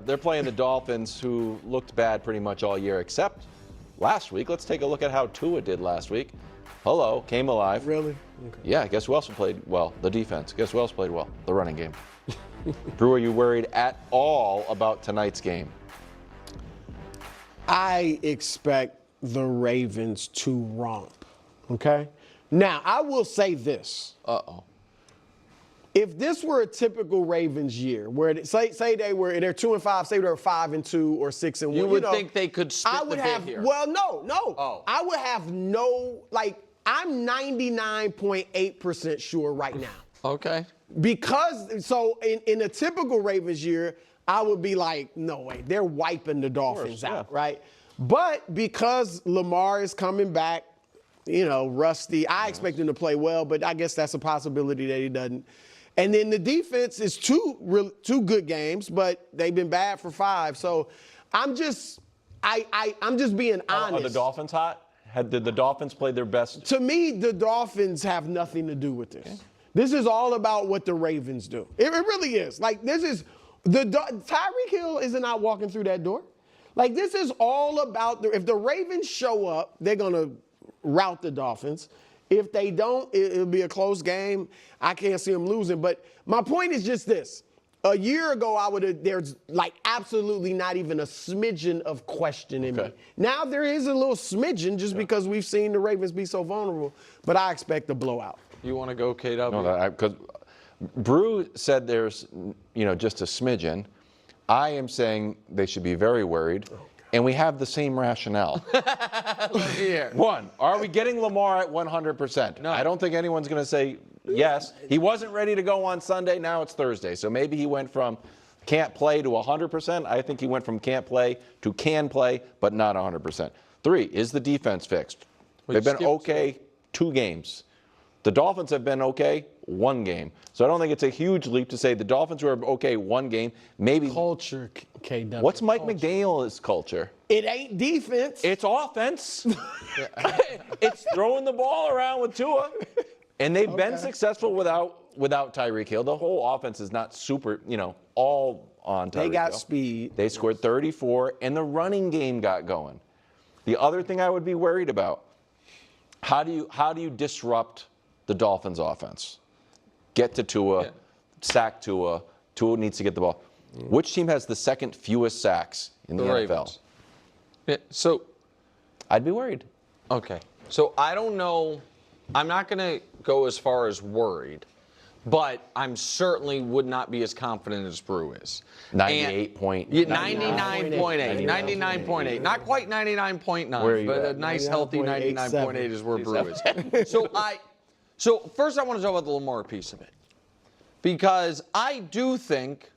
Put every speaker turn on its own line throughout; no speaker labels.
they're playing the Dolphins, who looked bad pretty much all year, except last week. Let's take a look at how Tua did last week. Hello, came alive.
Really? Okay.
Yeah, guess who else played well? The defense. Guess who else played well? The running game. Drew, are you worried at all about tonight's game?
I expect the Ravens to romp, okay? Now, I will say this.
Uh-oh.
If this were a typical Ravens year, where they're 2-5, say they're 5-2 or 6-1,
you would think they could split the bit here.
Well, no.
Oh.
I would have no, I'm 99.8% sure right now.
Okay.
Because, so in a typical Ravens year, I would be like, no way, they're wiping the Dolphins out, right? But because Lamar is coming back, rusty, I expect him to play well, but I guess that's a possibility that he doesn't. And then the defense is two good games, but they've been bad for 5. So I'm just being honest.
Are the Dolphins hot? Did the Dolphins play their best?
To me, the Dolphins have nothing to do with this. Okay. This is all about what the Ravens do. It really is. Tyreek Hill isn't out walking through that door. This is all about if the Ravens show up, they're going to rout the Dolphins. If they don't, it'll be a close game. I can't see them losing. But my point is just this. A year ago, there's absolutely not even a smidgen of question in me. Now there is a little smidgen just because we've seen the Ravens be so vulnerable. But I expect a blowout.
You want to go, KW?
No, because Brew said there's, just a smidgen. I am saying they should be very worried. And we have the same rationale.
Here.
One, are we getting Lamar at 100%?
No.
I don't think anyone's going to say yes. He wasn't ready to go on Sunday. Now it's Thursday. So maybe he went from can't play to 100%. I think he went from can't play to can play, but not 100%. 3, is the defense fixed? They've been okay 2 games. The Dolphins have been okay 1 game. So I don't think it's a huge leap to say the Dolphins were okay 1 game. Maybe
culture, KW.
What's Mike McDaniel's culture?
It ain't defense.
It's offense. It's throwing the ball around with Tua. And they've been successful without Tyreek Hill. The whole offense is not super, all on Tyreek Hill.
They got speed.
They scored 34, and the running game got going. The other thing I would be worried about, how do you disrupt the Dolphins' offense? Get to Tua, sack Tua. Tua needs to get the ball. Which team has the second fewest sacks in the NFL?
Ravens. Yeah, so
I'd be worried.
Okay. So I don't know. I'm not going to go as far as worried, but I'm certainly would not be as confident as Brew is.
98.8.
99.8. Not quite 99.9, but a nice healthy 99.8 is where Brew is. So first I want to talk about the Lamar piece of it. Because I do think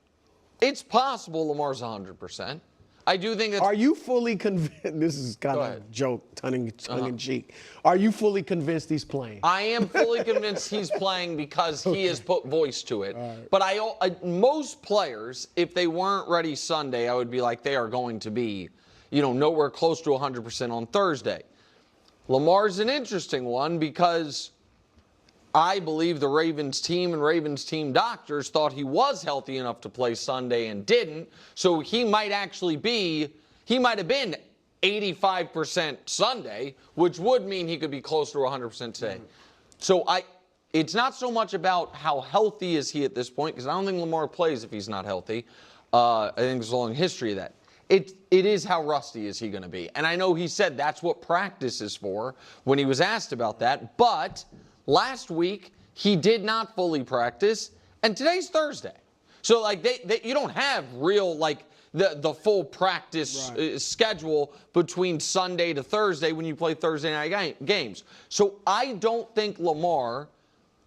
it's possible Lamar's 100%. I do think it's...
Are you fully convinced? This is kind of a joke, tongue in cheek. Are you fully convinced he's playing?
I am fully convinced he's playing because he has put voice to it. Right. But most players, if they weren't ready Sunday, I would be like, they are going to be, nowhere close to 100% on Thursday. Lamar's an interesting one because I believe the Ravens team and Ravens team doctors thought he was healthy enough to play Sunday and didn't. So he might have been 85% Sunday, which would mean he could be close to 100% today. So it's not so much about how healthy is he at this point, because I don't think Lamar plays if he's not healthy. I think there's a long history of that. It is how rusty is he going to be. And I know he said that's what practice is for when he was asked about that, but last week, he did not fully practice, and today's Thursday. So, you don't have real, the full practice schedule between Sunday to Thursday when you play Thursday night games. So, I don't think Lamar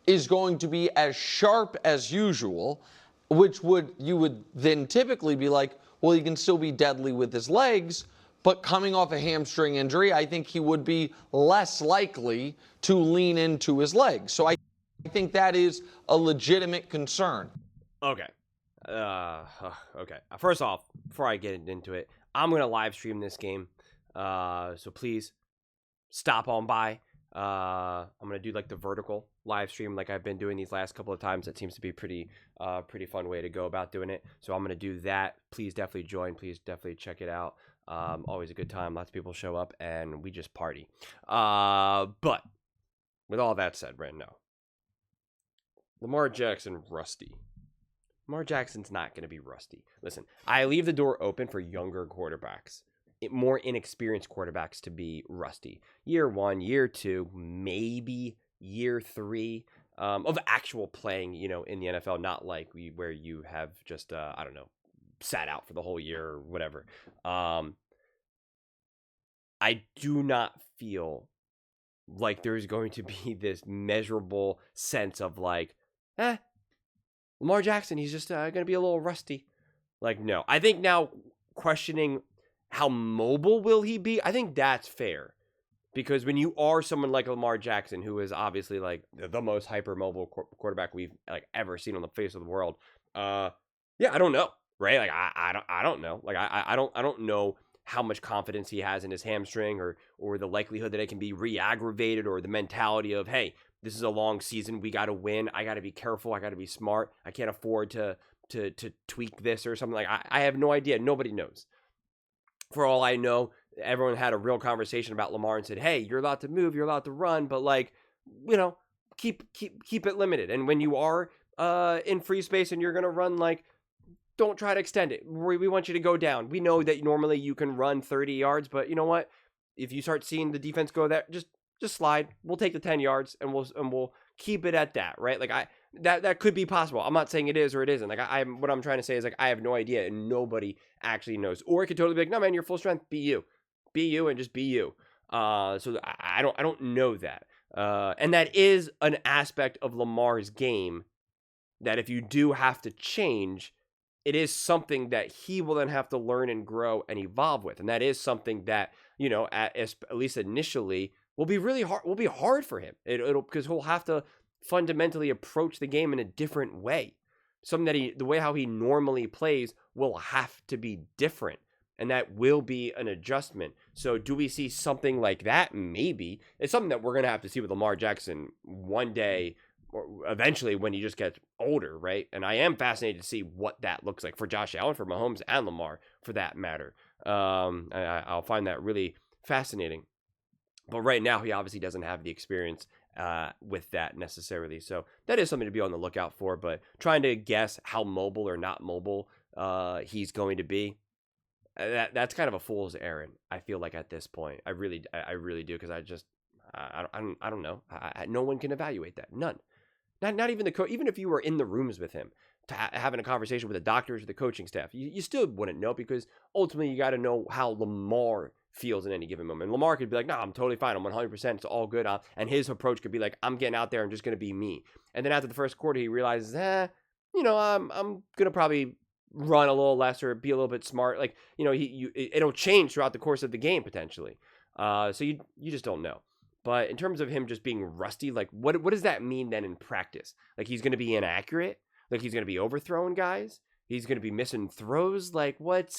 is going to be as sharp as usual, which you would then typically be like, well, he can still be deadly with his legs, but coming off a hamstring injury, I think he would be less likely to lean into his legs. So I think that is a legitimate concern.
Okay. Okay. First off, before I get into it, I'm going to live stream this game. So please stop on by. I'm gonna do like the vertical live stream like I've been doing these last couple of times. That seems to be pretty fun way to go about doing it. So I'm gonna do that. Please definitely join. Please definitely check it out. Always a good time. Lots of people show up and we just party. But with all that said, right now, Lamar Jackson rusty. Lamar Jackson's not going to be rusty. Listen, I leave the door open for younger quarterbacks, more inexperienced quarterbacks to be rusty. Year 1, year 2, maybe year 3 of actual playing, in the NFL, not like where you have just, I don't know, sat out for the whole year or whatever. I do not feel like there's going to be this measurable sense of like, Lamar Jackson, he's just going to be a little rusty. Like, no. I think now questioning how mobile will he be, I think that's fair. Because when you are someone like Lamar Jackson, who is obviously like the most hyper mobile quarterback we've like ever seen on the face of the world, I don't know, right? Like I don't know. Like I don't know how much confidence he has in his hamstring or the likelihood that it can be re-aggravated, or the mentality of, hey, this is a long season. We got to win. I got to be careful. I got to be smart. I can't afford to tweak this or something. Like I have no idea. Nobody knows. For all I know, everyone had a real conversation about Lamar and said, hey, you're allowed to move, you're allowed to run, but like, keep it limited. And when you are in free space and you're going to run, like, don't try to extend it. We want you to go down. We know that normally you can run 30 yards, but you know what? If you start seeing the defense go there, just slide. We'll take the 10 yards and we'll keep it at that, right? Like that could be possible. I'm not saying it is or it isn't. Like what I'm trying to say is like I have no idea and nobody actually knows. Or it could totally be like, no man, you're full strength. Be you and just be you. So I don't know that. And that is an aspect of Lamar's game that if you do have to change, it is something that he will then have to learn and grow and evolve with. And that is something that, at least initially, will be really hard. Will be hard for him. It'll because he'll have to fundamentally approach the game in a different way. Something that the way how he normally plays will have to be different. And that will be an adjustment. So do we see something like that? Maybe. It's something that we're going to have to see with Lamar Jackson one day, or eventually when he just gets older, right? And I am fascinated to see what that looks like for Josh Allen, for Mahomes, and Lamar, for that matter. I'll find that really fascinating. But right now, he obviously doesn't have the experience with that necessarily. So that is something to be on the lookout for. But trying to guess how mobile or not mobile he's going to be, that's kind of a fool's errand, I feel like, at this point. I really do, because I don't know. No one can evaluate that. None. Not even the coach. Even if you were in the rooms with him, having a conversation with the doctors or the coaching staff, you still wouldn't know, because ultimately you got to know how Lamar feels in any given moment. And Lamar could be like, no, I'm totally fine. I'm 100%. It's all good. And his approach could be like, I'm getting out there. I'm just going to be me. And then after the first quarter, he realizes, I'm going to probably run a little less or be a little bit smart. Like, it'll change throughout the course of the game potentially. So you just don't know. But in terms of him just being rusty, like what does that mean then in practice? Like he's going to be inaccurate? Like he's going to be overthrowing guys? He's going to be missing throws? Like what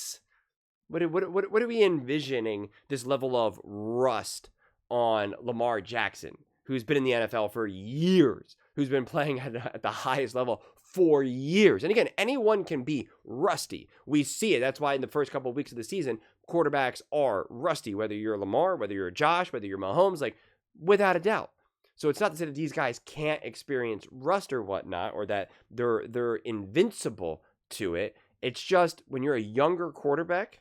are we envisioning this level of rust on Lamar Jackson, who's been in the NFL for years, who's been playing at the highest level for years? And again, anyone can be rusty. We see it. That's why in the first couple of weeks of the season, quarterbacks are rusty, whether you're Lamar, whether you're Josh, whether you're Mahomes, like without a doubt. So it's not to say that these guys can't experience rust or whatnot, or that they're invincible to it. It's just when you're a younger quarterback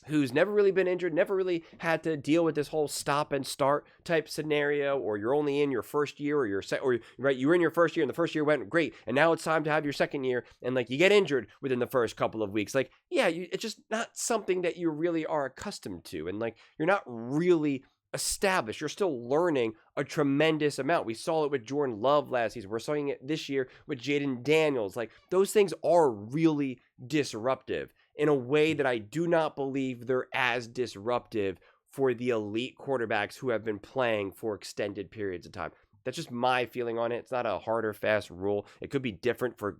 who's never really been injured, never really had to deal with this whole stop and start type scenario, or you're only in your first year, or you were in your first year and the first year went great, and now it's time to have your second year, and like you get injured within the first couple of weeks. Like, yeah, it's just not something that you really are accustomed to, and like you're not really established. You're still learning a tremendous amount. We saw it with Jordan Love last season. We're seeing it this year with Jaden Daniels. Like those things are really disruptive in a way that I do not believe they're as disruptive for the elite quarterbacks who have been playing for extended periods of time. That's just my feeling on it. It's not a hard or fast rule. It could be different for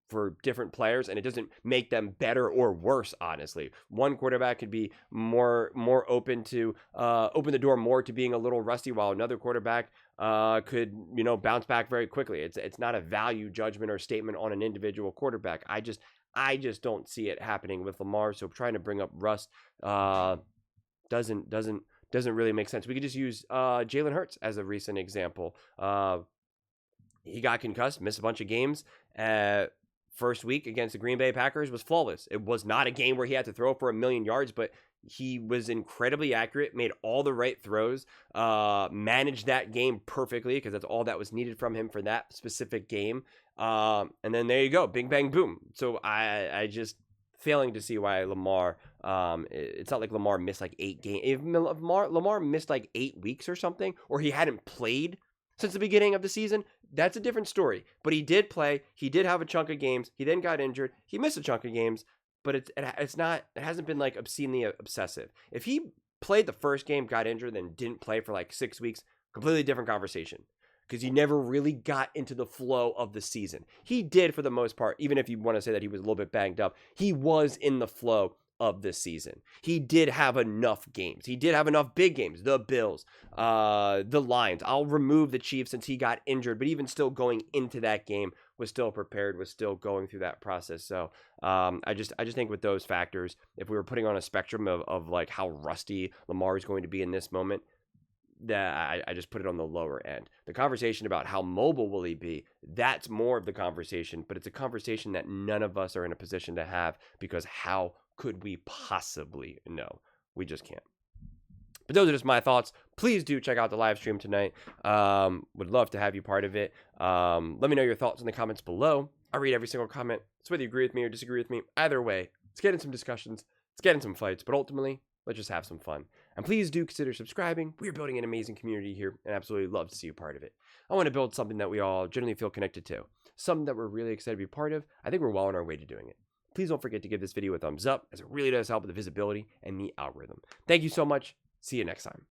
for different players, and it doesn't make them better or worse, honestly. One quarterback could be more open to open the door more to being a little rusty, while another quarterback could, bounce back very quickly. It's not a value judgment or statement on an individual quarterback. I just don't see it happening with Lamar. So trying to bring up rust doesn't really make sense. We could just use Jalen Hurts as a recent example. He got concussed, missed a bunch of games. First week against the Green Bay Packers was flawless. It was not a game where he had to throw for 1,000,000 yards, but he was incredibly accurate, made all the right throws, managed that game perfectly because that's all that was needed from him for that specific game. And then there you go, bing, bang, boom. So I just failing to see why Lamar, it's not like Lamar missed like 8 games. If Lamar missed like 8 weeks or something, or he hadn't played since the beginning of the season, that's a different story. But he did play. He did have a chunk of games. He then got injured. He missed a chunk of games, but it hasn't been like obscenely obsessive. If he played the first game, got injured, then didn't play for like 6 weeks, completely different conversation. Because he never really got into the flow of the season. He did for the most part, even if you want to say that he was a little bit banged up, he was in the flow of this season. He did have enough games. He did have enough big games. The Bills, the Lions. I'll remove the Chiefs since he got injured, but even still going into that game was still prepared, was still going through that process. So I just think with those factors, if we were putting on a spectrum of like how rusty Lamar is going to be in this moment, that I just put it on the lower end. The conversation about how mobile will he be, that's more of the conversation, but it's a conversation that none of us are in a position to have, because how could we possibly know? We just can't. But those are just my thoughts. Please do check out the live stream tonight. Would love to have you part of it. Let me know your thoughts in the comments below. I read every single comment. So whether you agree with me or disagree with me, either way, let's get in some discussions. Let's get in some fights. But ultimately, let's just have some fun. And please do consider subscribing. We are building an amazing community here, and absolutely love to see you part of it. I want to build something that we all generally feel connected to. Something that we're really excited to be part of. I think we're well on our way to doing it. Please don't forget to give this video a thumbs up, as it really does help with the visibility and the algorithm. Thank you so much. See you next time.